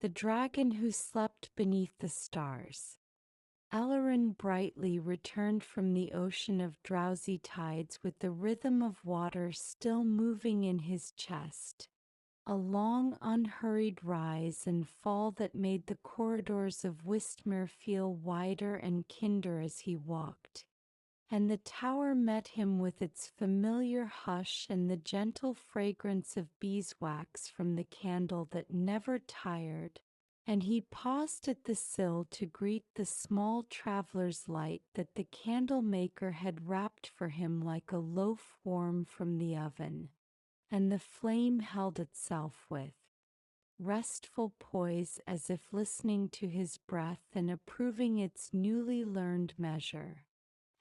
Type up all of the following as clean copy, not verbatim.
The dragon who slept beneath the stars. Elorin Brightlea returned from the ocean of drowsy tides with the rhythm of water still moving in his chest. A long, unhurried rise and fall that made the corridors of Wistmere feel wider and kinder as he walked. And the tower met him with its familiar hush and the gentle fragrance of beeswax from the candle that never tired. And he paused at the sill to greet the small traveler's light that the candle maker had wrapped for him like a loaf warm from the oven. And the flame held itself with restful poise as if listening to his breath and approving its newly learned measure.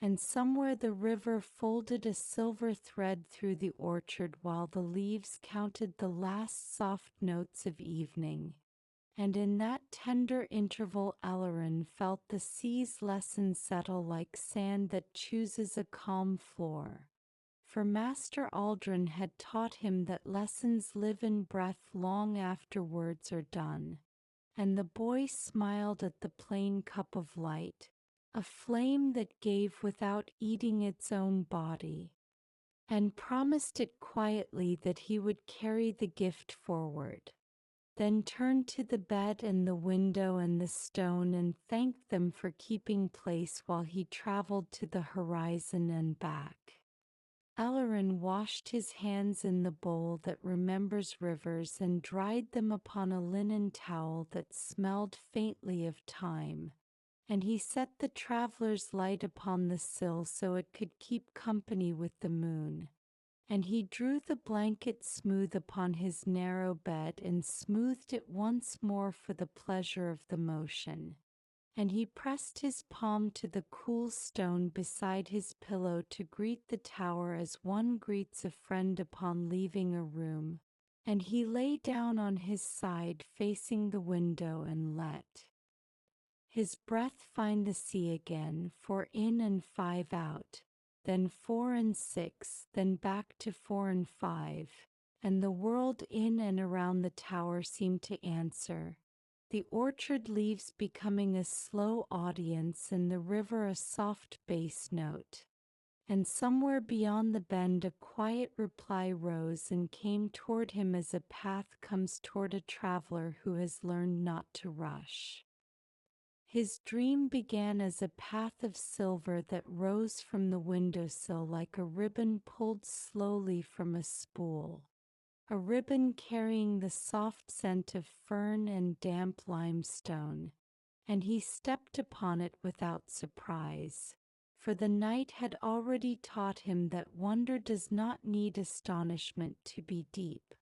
And somewhere the river folded a silver thread through the orchard while the leaves counted the last soft notes of evening. And in that tender interval Elorin felt the sea's lesson settle like sand that chooses a calm floor. For Master Aldrin had taught him that lessons live in breath long after words are done. And the boy smiled at the plain cup of light, a flame that gave without eating its own body, and promised it quietly that he would carry the gift forward. Then turned to the bed and the window and the stone and thanked them for keeping place while he traveled to the horizon and back. Elorin washed his hands in the bowl that remembers rivers and dried them upon a linen towel that smelled faintly of thyme. And he set the traveler's light upon the sill so it could keep company with the moon. And he drew the blanket smooth upon his narrow bed and smoothed it once more for the pleasure of the motion. And he pressed his palm to the cool stone beside his pillow to greet the tower as one greets a friend upon leaving a room. And he lay down on his side facing the window and let his breath find the sea again, 4 in and 5 out. Then 4 and 6, then back to 4 and 5, and the world in and around the tower seemed to answer, the orchard leaves becoming a slow audience and the river a soft bass note. And somewhere beyond the bend a quiet reply rose and came toward him as a path comes toward a traveler who has learned not to rush. His dream began as a path of silver that rose from the windowsill like a ribbon pulled slowly from a spool. A ribbon carrying the soft scent of fern and damp limestone. And he stepped upon it without surprise. For the night had already taught him that wonder does not need astonishment to be deep.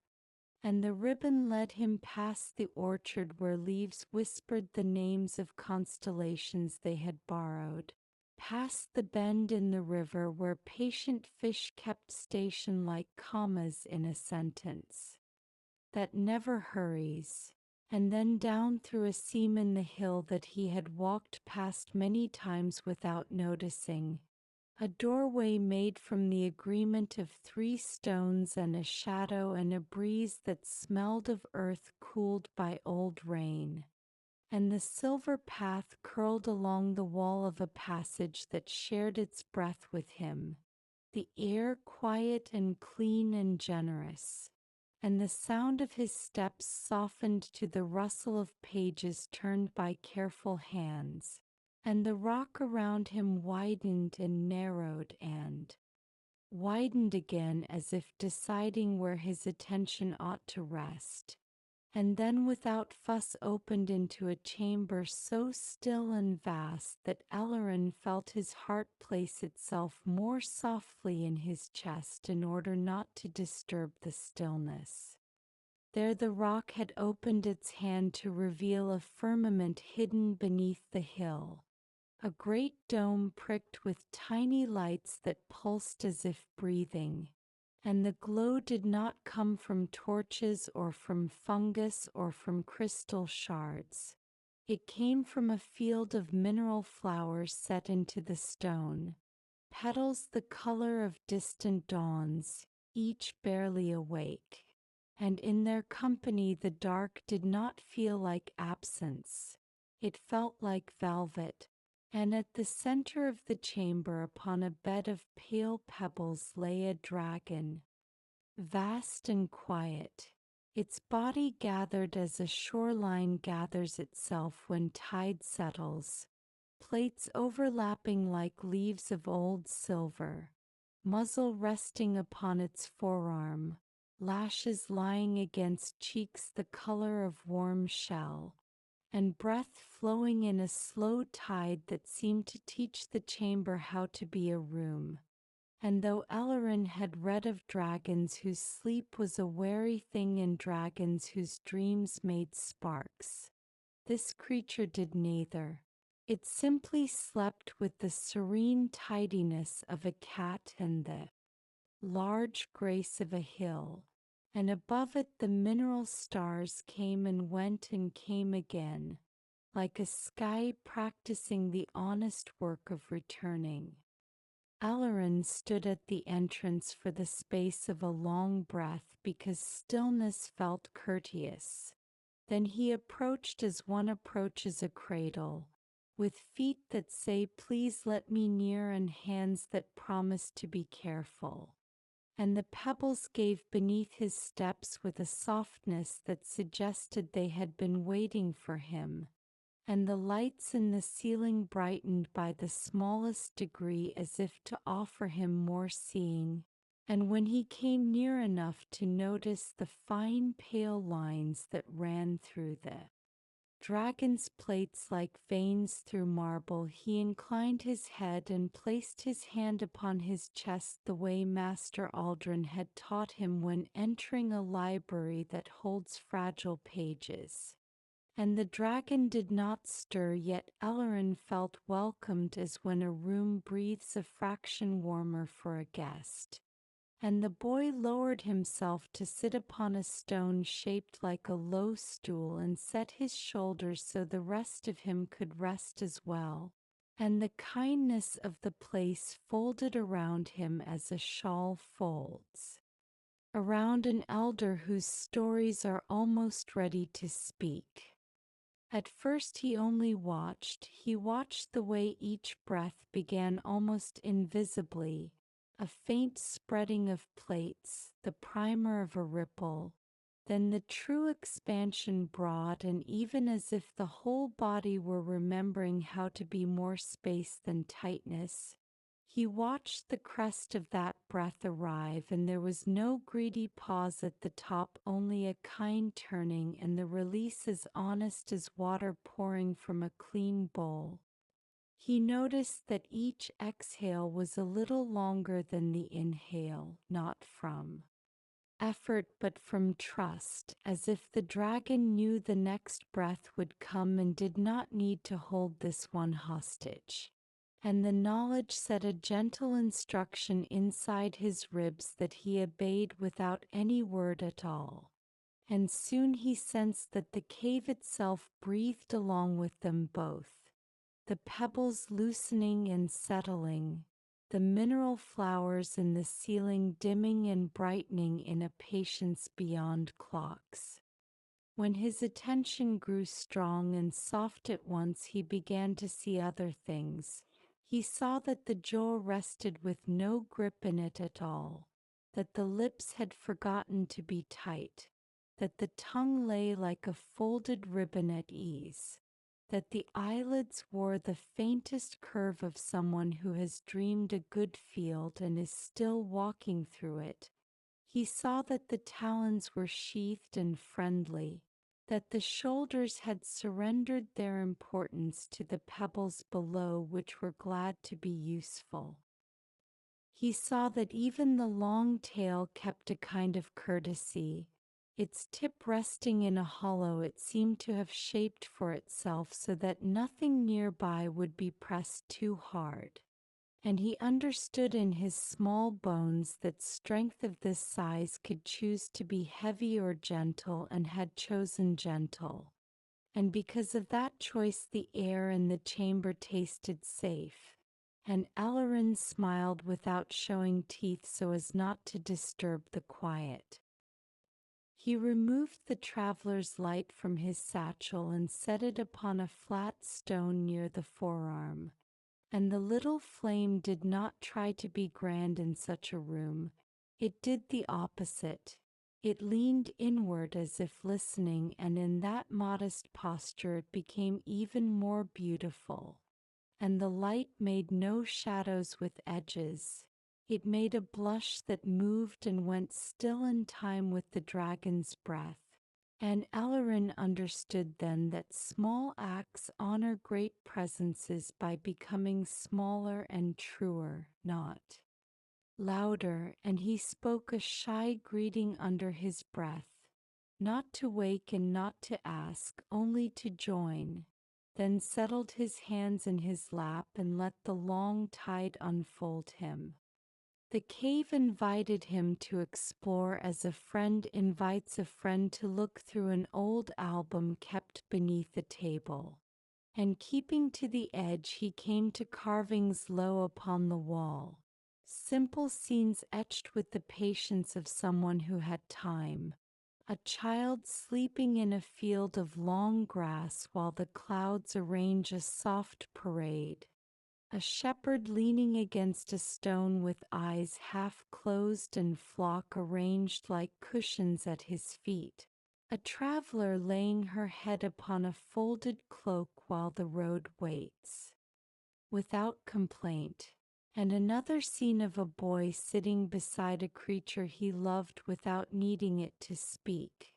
And the ribbon led him past the orchard where leaves whispered the names of constellations they had borrowed, past the bend in the river where patient fish kept station like commas in a sentence that never hurries, and then down through a seam in the hill that he had walked past many times without noticing. A doorway made from the agreement of 3 stones and a shadow and a breeze that smelled of earth cooled by old rain. And the silver path curled along the wall of a passage that shared its breath with him. The air quiet and clean and generous. And the sound of his steps softened to the rustle of pages turned by careful hands. And the rock around him widened and narrowed and widened again as if deciding where his attention ought to rest. And then without fuss opened into a chamber so still and vast that Elorin felt his heart place itself more softly in his chest in order not to disturb the stillness. There the rock had opened its hand to reveal a firmament hidden beneath the hill. A great dome pricked with tiny lights that pulsed as if breathing, and the glow did not come from torches or from fungus or from crystal shards. It came from a field of mineral flowers set into the stone, petals the color of distant dawns, each barely awake. and in their company the dark did not feel like absence. It felt like velvet, and at the center of the chamber upon a bed of pale pebbles lay a dragon, vast and quiet, its body gathered as a shoreline gathers itself when tide settles, plates overlapping like leaves of old silver, muzzle resting upon its forearm, lashes lying against cheeks the color of warm shell, and breath flowing in a slow tide that seemed to teach the chamber how to be a room. And though Elorin had read of dragons whose sleep was a wary thing and dragons whose dreams made sparks, this creature did neither. It simply slept with the serene tidiness of a cat and the large grace of a hill, and above it the mineral stars came and went and came again, like a sky practicing the honest work of returning. Elorin stood at the entrance for the space of a long breath because stillness felt courteous. Then he approached as one approaches a cradle, with feet that say, "Please let me near," and hands that promise to be careful. And the pebbles gave beneath his steps with a softness that suggested they had been waiting for him, and the lights in the ceiling brightened by the smallest degree as if to offer him more seeing. And when he came near enough to notice the fine pale lines that ran through the dragon's plates like veins through marble, he inclined his head and placed his hand upon his chest the way Master Aldrin had taught him when entering a library that holds fragile pages. And the dragon did not stir, yet Elorin felt welcomed as when a room breathes a fraction warmer for a guest. And the boy lowered himself to sit upon a stone shaped like a low stool and set his shoulders so the rest of him could rest as well. And the kindness of the place folded around him as a shawl folds around an elder whose stories are almost ready to speak. At first he only watched. He watched the way each breath began almost invisibly, a faint spreading of plates, the primer of a ripple, then the true expansion broad, and even as if the whole body were remembering how to be more space than tightness, he watched the crest of that breath arrive, and there was no greedy pause at the top, only a kind turning, and the release as honest as water pouring from a clean bowl. He noticed that each exhale was a little longer than the inhale, not from effort but from trust, as if the dragon knew the next breath would come and did not need to hold this one hostage. And the knowledge set a gentle instruction inside his ribs that he obeyed without any word at all. And soon he sensed that the cave itself breathed along with them both, the pebbles loosening and settling, the mineral flowers in the ceiling dimming and brightening in a patience beyond clocks. When his attention grew strong and soft at once, he began to see other things. He saw that the jaw rested with no grip in it at all, that the lips had forgotten to be tight, that the tongue lay like a folded ribbon at ease, that the eyelids wore the faintest curve of someone who has dreamed a good field and is still walking through it. He saw that the talons were sheathed and friendly, that the shoulders had surrendered their importance to the pebbles below, which were glad to be useful. He saw that even the long tail kept a kind of courtesy, its tip resting in a hollow it seemed to have shaped for itself so that nothing nearby would be pressed too hard. And he understood in his small bones that strength of this size could choose to be heavy or gentle, and had chosen gentle. And because of that choice the air in the chamber tasted safe, and Elorin smiled without showing teeth so as not to disturb the quiet. He removed the traveler's light from his satchel and set it upon a flat stone near the forearm. And the little flame did not try to be grand in such a room. It did the opposite. It leaned inward as if listening, and in that modest posture it became even more beautiful. And the light made no shadows with edges. It made a blush that moved and went still in time with the dragon's breath. And Elorin understood then that small acts honor great presences by becoming smaller and truer, not louder, and he spoke a shy greeting under his breath, not to wake and not to ask, only to join, then settled his hands in his lap and let the long tide unfold him. The cave invited him to explore as a friend invites a friend to look through an old album kept beneath a table. And keeping to the edge, he came to carvings low upon the wall. Simple scenes etched with the patience of someone who had time. A child sleeping in a field of long grass while the clouds arrange a soft parade. A shepherd leaning against a stone with eyes half closed and flock arranged like cushions at his feet. A traveler laying her head upon a folded cloak while the road waits, without complaint. And another scene of a boy sitting beside a creature he loved without needing it to speak.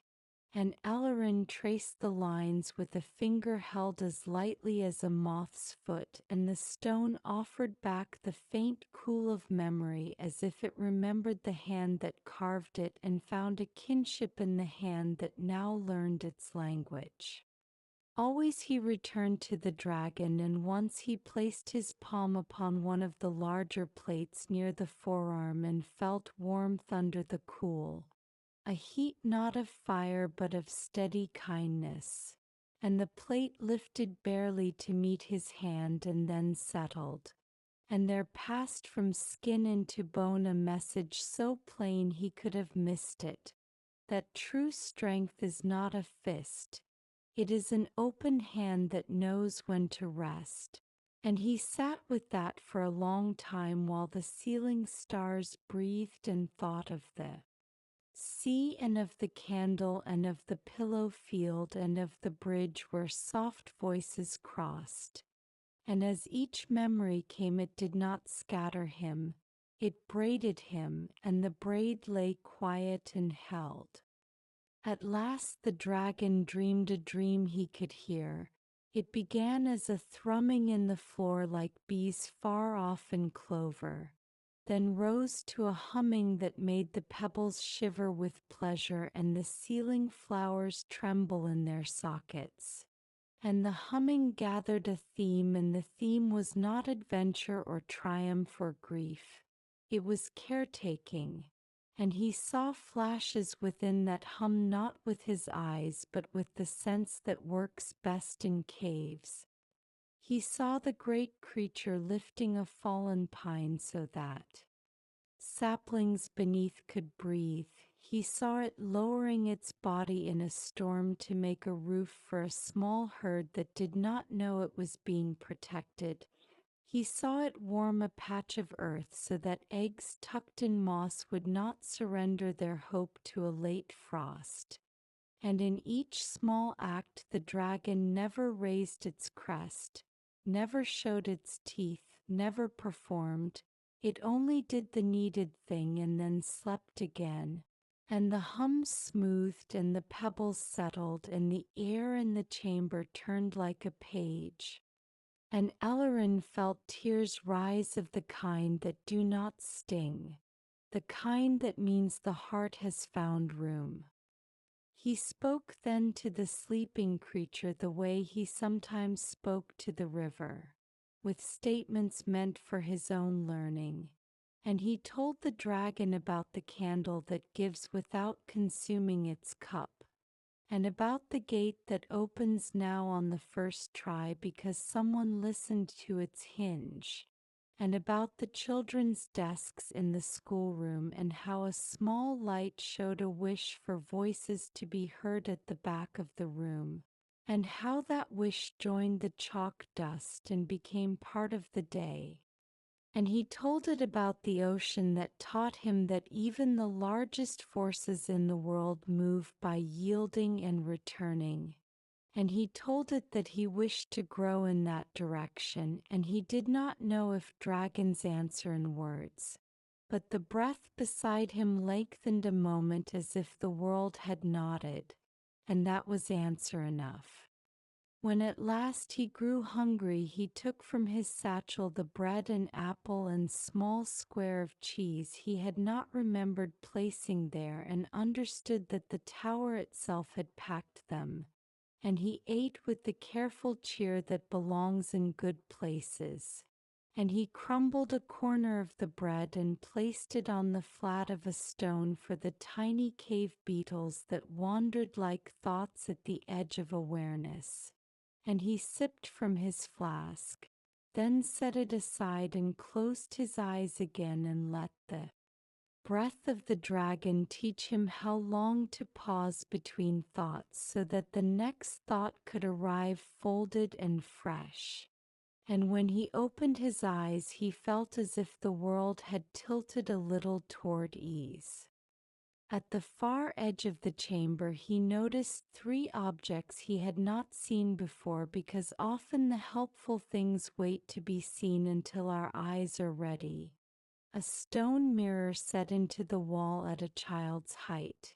And Elorin traced the lines with a finger held as lightly as a moth's foot, and the stone offered back the faint cool of memory as if it remembered the hand that carved it and found a kinship in the hand that now learned its language. Always he returned to the dragon, and once he placed his palm upon one of the larger plates near the forearm and felt warmth under the cool. A heat not of fire but of steady kindness. And the plate lifted barely to meet his hand and then settled. And there passed from skin into bone a message so plain he could have missed it, that true strength is not a fist. It is an open hand that knows when to rest. And he sat with that for a long time while the ceiling stars breathed and thought of the sea and of the candle and of the pillow field and of the bridge where soft voices crossed. And as each memory came it did not scatter him, it braided him, and the braid lay quiet and held. At last the dragon dreamed a dream he could hear. It began as a thrumming in the floor like bees far off in clover, then rose to a humming that made the pebbles shiver with pleasure and the ceiling flowers tremble in their sockets. And the humming gathered a theme, and the theme was not adventure or triumph or grief. It was caretaking. And he saw flashes within that hum not with his eyes but with the sense that works best in caves. He saw the great creature lifting a fallen pine so that saplings beneath could breathe. He saw it lowering its body in a storm to make a roof for a small herd that did not know it was being protected. He saw it warm a patch of earth so that eggs tucked in moss would not surrender their hope to a late frost. And in each small act the dragon never raised its crest, never showed its teeth, never performed. It only did the needed thing and then slept again. And the hum smoothed and the pebbles settled and the air in the chamber turned like a page. And Elorin felt tears rise of the kind that do not sting, the kind that means the heart has found room. He spoke then to the sleeping creature the way he sometimes spoke to the river, with statements meant for his own learning. And he told the dragon about the candle that gives without consuming its cup, and about the gate that opens now on the first try because someone listened to its hinge, and about the children's desks in the schoolroom and how a small light showed a wish for voices to be heard at the back of the room, and how that wish joined the chalk dust and became part of the day. And he told it about the ocean that taught him that even the largest forces in the world move by yielding and returning. And he told it that he wished to grow in that direction, and he did not know if dragons answer in words. But the breath beside him lengthened a moment as if the world had nodded, and that was answer enough. When at last he grew hungry, he took from his satchel the bread and apple and small square of cheese he had not remembered placing there, and understood that the tower itself had packed them. And he ate with the careful cheer that belongs in good places. And he crumbled a corner of the bread and placed it on the flat of a stone for the tiny cave beetles that wandered like thoughts at the edge of awareness. And he sipped from his flask, then set it aside and closed his eyes again and let the breath of the dragon teach him how long to pause between thoughts so that the next thought could arrive folded and fresh. And when he opened his eyes, he felt as if the world had tilted a little toward ease. At the far edge of the chamber he noticed 3 objects he had not seen before, because often the helpful things wait to be seen until our eyes are ready. A stone mirror set into the wall at a child's height,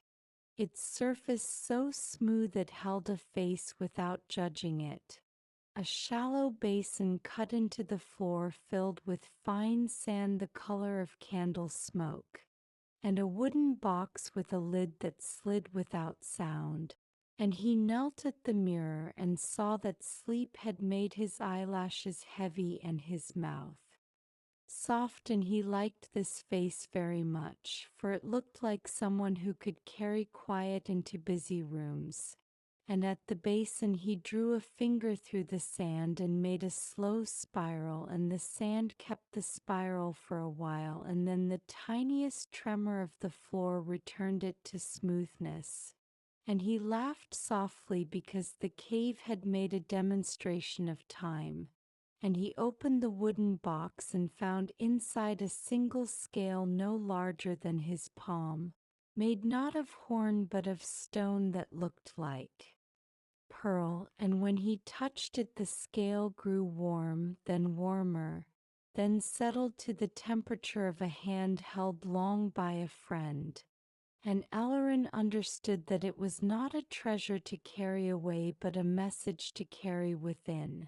its surface so smooth it held a face without judging it. A shallow basin cut into the floor filled with fine sand the color of candle smoke, and a wooden box with a lid that slid without sound. And he knelt at the mirror and saw that sleep had made his eyelashes heavy and his mouth soft, and he liked this face very much, for it looked like someone who could carry quiet into busy rooms. And at the basin he drew a finger through the sand and made a slow spiral, and the sand kept the spiral for a while, and then the tiniest tremor of the floor returned it to smoothness. And he laughed softly because the cave had made a demonstration of time. And he opened the wooden box and found inside a single scale no larger than his palm, made not of horn but of stone that looked like pearl. And when he touched it, the scale grew warm, then warmer, then settled to the temperature of a hand held long by a friend. And Elorin understood that it was not a treasure to carry away but a message to carry within.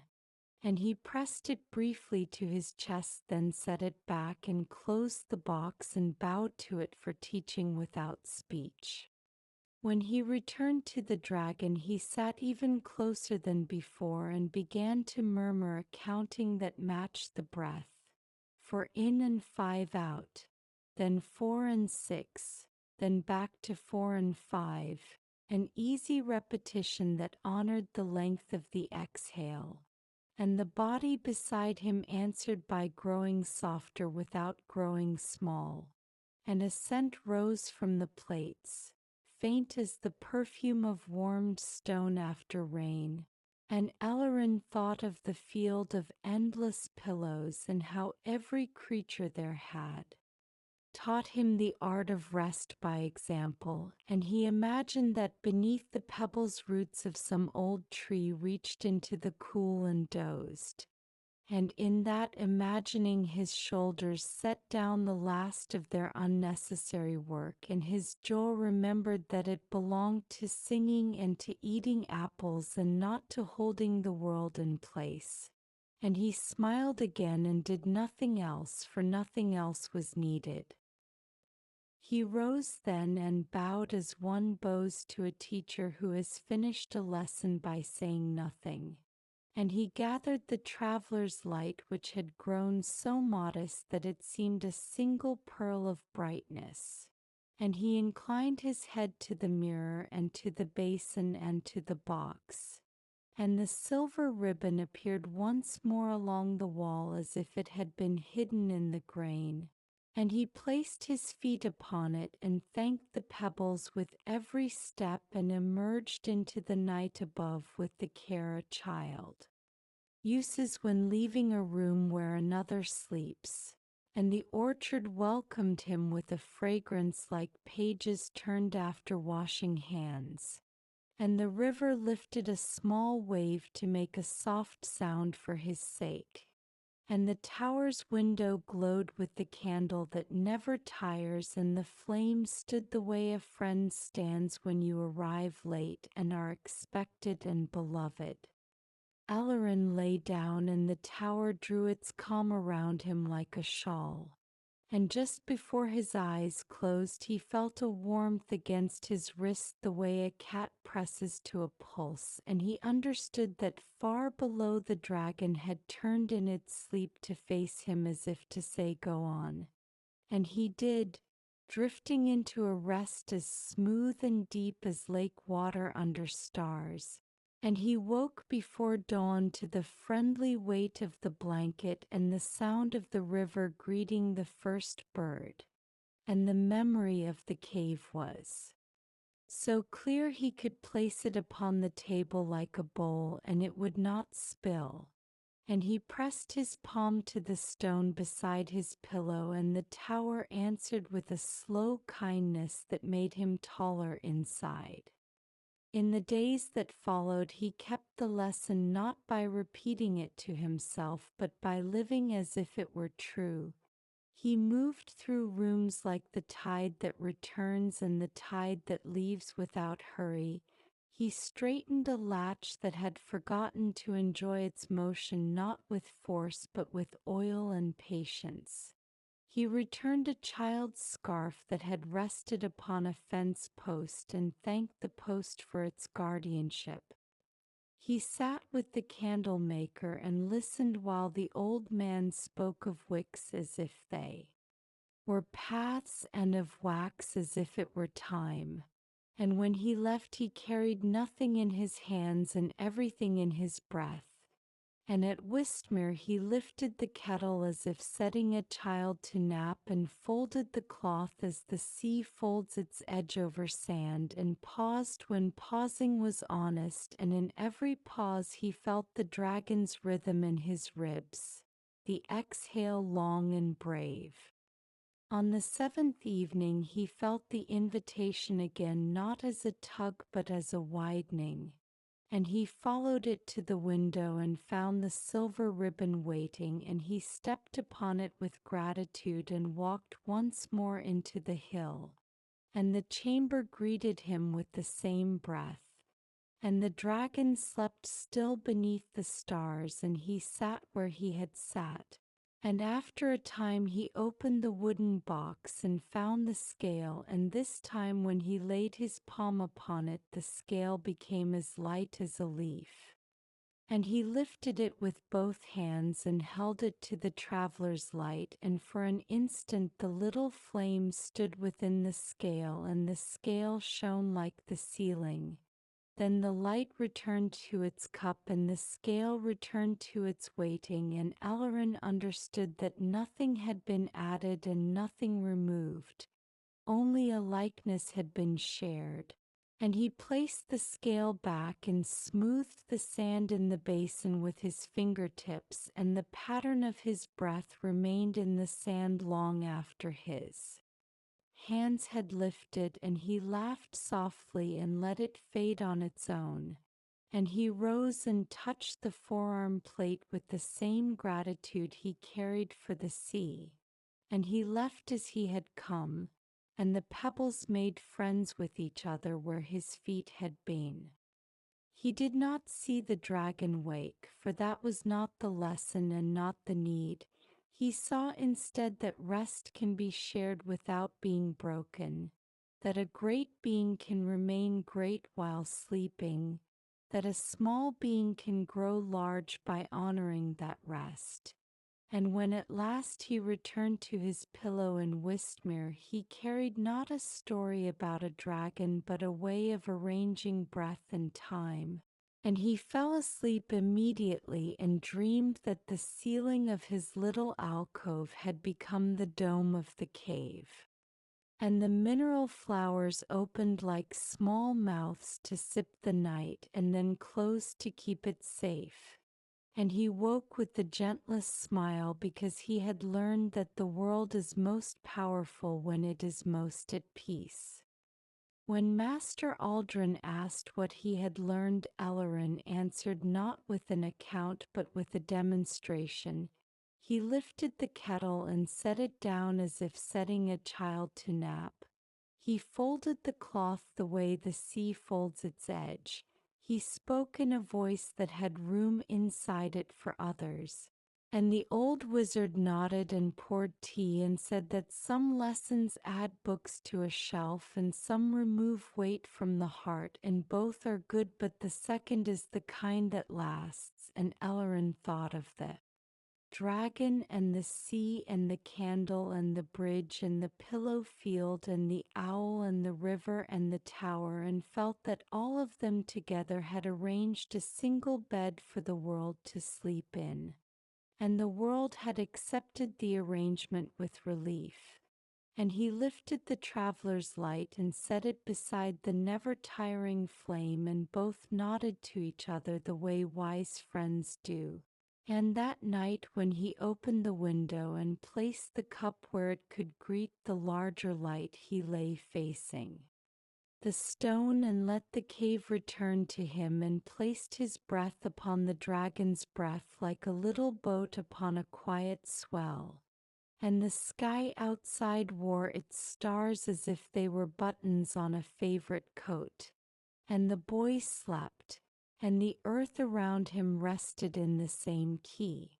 And he pressed it briefly to his chest, then set it back and closed the box and bowed to it for teaching without speech. When he returned to the dragon, he sat even closer than before and began to murmur a counting that matched the breath. 4 in and 5 out, then 4 and 6, then back to 4 and 5, an easy repetition that honored the length of the exhale. And the body beside him answered by growing softer without growing small. And a scent rose from the plates, faint as the perfume of warmed stone after rain. And Elorin thought of the field of endless pillows and how every creature there had taught him the art of rest by example, and he imagined that beneath the pebbles roots of some old tree reached into the cool and dozed. And in that imagining his shoulders set down the last of their unnecessary work, and his jaw remembered that it belonged to singing and to eating apples and not to holding the world in place. And he smiled again and did nothing else, for nothing else was needed. He rose then and bowed as one bows to a teacher who has finished a lesson by saying nothing. And he gathered the traveler's light, which had grown so modest that it seemed a single pearl of brightness. And he inclined his head to the mirror and to the basin and to the box. and the silver ribbon appeared once more along the wall as if it had been hidden in the grain. And he placed his feet upon it and thanked the pebbles with every step and emerged into the night above with the care a child uses when leaving a room where another sleeps. And the orchard welcomed him with a fragrance like pages turned after washing hands. And the river lifted a small wave to make a soft sound for his sake. And the tower's window glowed with the candle that never tires, and the flame stood the way a friend stands when you arrive late and are expected and beloved. Elorin lay down, and the tower drew its calm around him like a shawl. And just before his eyes closed, he felt a warmth against his wrist the way a cat presses to a pulse, and he understood that far below the dragon had turned in its sleep to face him as if to say, "Go on." And he did, drifting into a rest as smooth and deep as lake water under stars. And he woke before dawn to the friendly weight of the blanket and the sound of the river greeting the first bird. And the memory of the cave was so clear he could place it upon the table like a bowl, and it would not spill. And he pressed his palm to the stone beside his pillow, and the tower answered with a slow kindness that made him taller inside. In the days that followed, he kept the lesson not by repeating it to himself, but by living as if it were true. He moved through rooms like the tide that returns and the tide that leaves without hurry. He straightened a latch that had forgotten to enjoy its motion not with force but with oil and patience. He returned a child's scarf that had rested upon a fence post and thanked the post for its guardianship. He sat with the candle maker and listened while the old man spoke of wicks as if they were paths, and of wax as if it were time. And when he left, he carried nothing in his hands and everything in his breath. And at Wistmere he lifted the kettle as if setting a child to nap, and folded the cloth as the sea folds its edge over sand, and paused when pausing was honest, and in every pause he felt the dragon's rhythm in his ribs, the exhale long and brave. On the seventh evening he felt the invitation again, not as a tug but as a widening. And he followed it to the window and found the silver ribbon waiting, and he stepped upon it with gratitude and walked once more into the hill. And the chamber greeted him with the same breath. And the dragon slept still beneath the stars, and he sat where he had sat. And after a time he opened the wooden box and found the scale, and this time when he laid his palm upon it, the scale became as light as a leaf. And he lifted it with both hands and held it to the traveler's light, and for an instant the little flame stood within the scale, and the scale shone like the ceiling. Then the light returned to its cup, and the scale returned to its weighting, and Elorin understood that nothing had been added and nothing removed. Only a likeness had been shared. And he placed the scale back and smoothed the sand in the basin with his fingertips, and the pattern of his breath remained in the sand long after his hands had lifted, and he laughed softly and let it fade on its own. And he rose and touched the forearm plate with the same gratitude he carried for the sea. And he left as he had come, and the pebbles made friends with each other where his feet had been. He did not see the dragon wake, for that was not the lesson and not the need. He saw instead that rest can be shared without being broken, that a great being can remain great while sleeping, that a small being can grow large by honoring that rest. And when at last he returned to his pillow in Wistmere, he carried not a story about a dragon but a way of arranging breath and time, and he fell asleep immediately and dreamed that the ceiling of his little alcove had become the dome of the cave. And the mineral flowers opened like small mouths to sip the night and then closed to keep it safe. And he woke with the gentlest smile because he had learned that the world is most powerful when it is most at peace. When Master Aldrin asked what he had learned, Elorin answered not with an account but with a demonstration. He lifted the kettle and set it down as if setting a child to nap. He folded the cloth the way the sea folds its edge. He spoke in a voice that had room inside it for others. And the old wizard nodded and poured tea and said that some lessons add books to a shelf and some remove weight from the heart, and both are good, but the second is the kind that lasts. And Elorin thought of the dragon and the sea and the candle and the bridge and the pillow field and the owl and the river and the tower, and felt that all of them together had arranged a single bed for the world to sleep in. And the world had accepted the arrangement with relief. And he lifted the traveler's light and set it beside the never-tiring flame, and both nodded to each other the way wise friends do. And that night when he opened the window and placed the cup where it could greet the larger light, he lay facing the stone and let the cave return to him, and placed his breath upon the dragon's breath like a little boat upon a quiet swell. And the sky outside wore its stars as if they were buttons on a favorite coat. And the boy slept, and the earth around him rested in the same key.